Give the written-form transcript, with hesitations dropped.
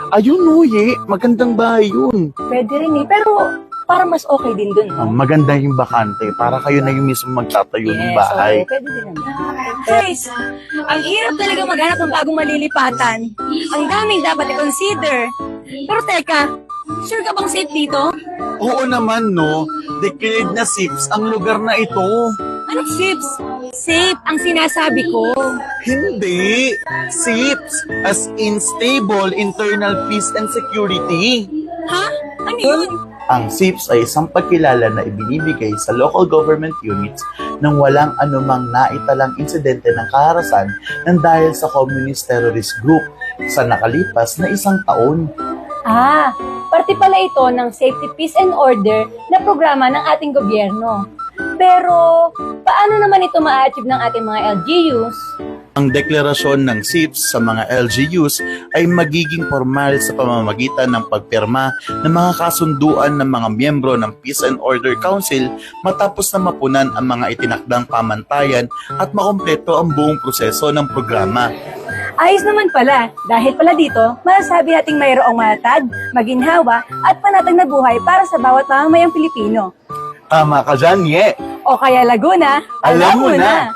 Ayun no, magandang bahay yun. Pwede rin eh, pero para mas okay din dun. Maganda yung bakante, para kayo na yung mismo magtatayo ng bahay. So, pwede din naman. Guys, ang hirap talaga maghanap ng bagong malilipatan. Ang daming dapat i-consider. Pero teka, sure ka bang safe dito? Oo naman no, declared na SIPS ang lugar na ito. Anong SIPS? Safe ang sinasabi ko. Hindi, SIPS as in Stable Internal Peace and Security. Ha? Ano yun? Ang SIPS ay isang pagkilala na ibinibigay sa local government units nang walang anumang naitalang insidente ng kaharasan nang dahil sa communist terrorist group sa nakalipas na isang taon. Parte pala ito ng Safety, Peace and Order na programa ng ating gobyerno. Pero, paano naman ito ma-achieve ng ating mga LGUs? Ang deklarasyon ng SIPS sa mga LGUs ay magiging formal sa pamamagitan ng pagpirma ng mga kasunduan ng mga miyembro ng Peace and Order Council matapos na mapunan ang mga itinakdang pamantayan at makumpleto ang buong proseso ng programa. Ayos naman pala, dahil pala dito, masasabi nating mayroong matatag, maginhawa, at panatag na buhay para sa bawat mamamayang Pilipino. Tama ka dyan, O kaya Laguna, Alam mo na!